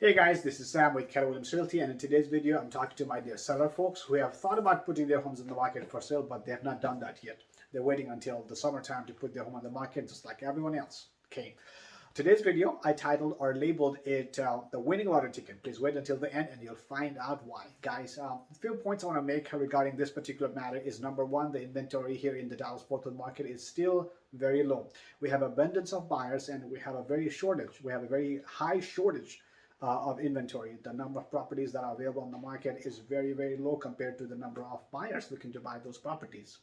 Hey guys, this is Sam with Keller Realty, and in today's video I'm talking to my dear seller folks who have thought about putting their homes in the market for sale, but they have not done that yet. They're waiting until the summertime to put their home on the market just like everyone else. Okay. Today's video I titled or labeled it the winning lottery ticket. Please wait until the end and you'll find out why. Guys, a few points I want to make regarding this particular matter is number one, the inventory here in the Dallas-Fort Worth market is still very low. We have abundance of buyers and we have a very high shortage of inventory. The number of properties that are available on the market is very, very low compared to the number of buyers looking to buy those properties.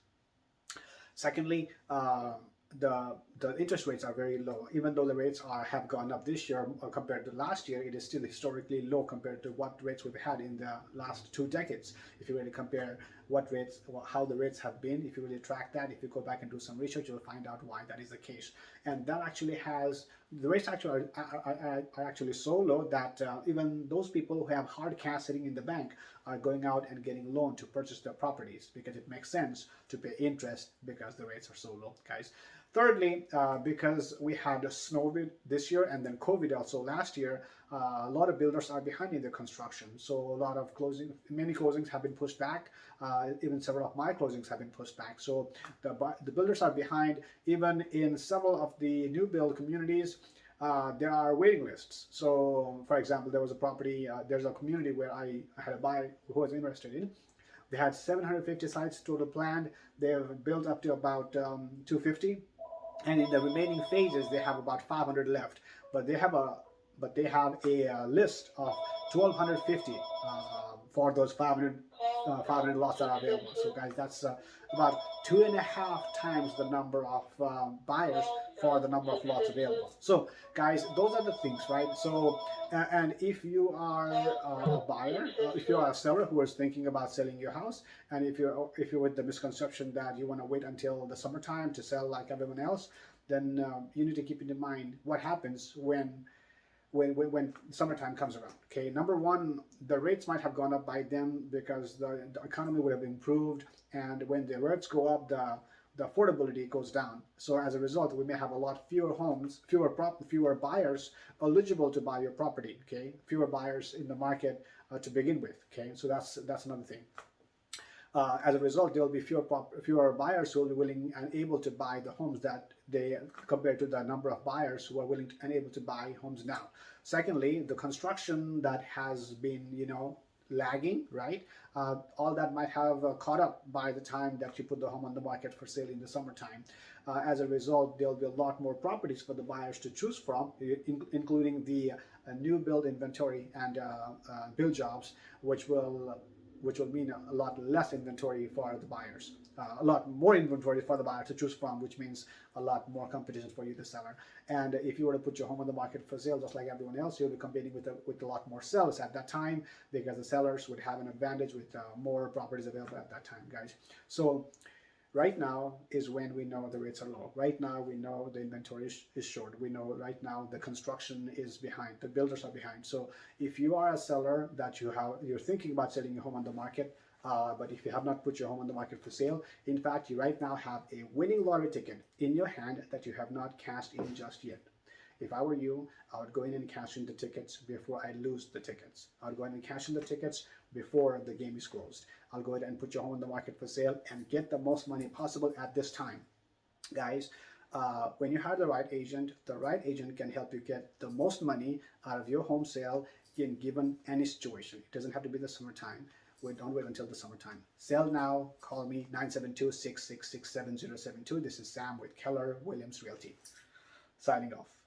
Secondly, the interest rates are very low. Even though the rates have gone up this year compared to last year, it is still historically low compared to what rates we've had in the last 2 decades. If you really compare what rates, how the rates have been, if you really track that, if you go back and do some research, you'll find out why that is the case. And that actually has, the rates actually are actually so low that even those people who have hard cash sitting in the bank are going out and getting loan to purchase their properties because it makes sense to pay interest because the rates are so low, guys. Thirdly, because we had a snow this year and then COVID also last year, a lot of builders are behind in their construction. So a lot of many closings have been pushed back. Even several of my closings have been pushed back. So the builders are behind. Even in several of the new build communities, there are waiting lists. So, for example, there was a property, there's a community where I had a buyer who was interested in. They had 750 sites total planned. They've built up to about 250. And in the remaining phases, they have about 500 left. But they have a list of 1,250 for those 500 lots that are available. So guys, that's about 2.5 times the number of buyers for the number of lots available. So guys, those are the things, right? So and if you are a buyer, if you are a seller who is thinking about selling your house, and if you're with the misconception that you want to wait until the summertime to sell like everyone else, then you need to keep in mind what happens when summertime comes around. Okay, number one, the rates might have gone up by then because the economy would have improved, and when the rates go up, the affordability goes down. So as a result, we may have a lot fewer homes, fewer buyers eligible to buy your property. Okay, fewer buyers in the market to begin with. Okay, so that's another thing. As a result, there will be fewer buyers who will be willing and able to buy the homes that compared to the number of buyers who are willing and able to buy homes now. Secondly, the construction that has been, lagging, right? All that might have caught up by the time that you put the home on the market for sale in the summertime. As a result, there'll be a lot more properties for the buyers to choose from, including the new build inventory and build jobs, which will mean a lot less inventory for the buyers, a lot more inventory for the buyer to choose from, which means a lot more competition for you, the seller. And if you were to put your home on the market for sale, just like everyone else, you'll be competing with a lot more sellers at that time, because the sellers would have an advantage with more properties available at that time, guys. So right now is when we know the rates are low. Right now we know the inventory is short. We know right now the construction is behind. The builders are behind. So if you are a seller that you're thinking about selling your home on the market, but if you have not put your home on the market for sale, in fact, you right now have a winning lottery ticket in your hand that you have not cashed in just yet. If I were you, I would go in and cash in the tickets before I lose the tickets. I would go in and cash in the tickets before the game is closed. I'll go ahead and put your home on the market for sale and get the most money possible at this time. Guys, when you hire the right agent can help you get the most money out of your home sale in given any situation. It doesn't have to be the summertime. Don't wait until the summertime. Sell now. Call me 972-666-7072. This is Sam with Keller Williams Realty. Signing off.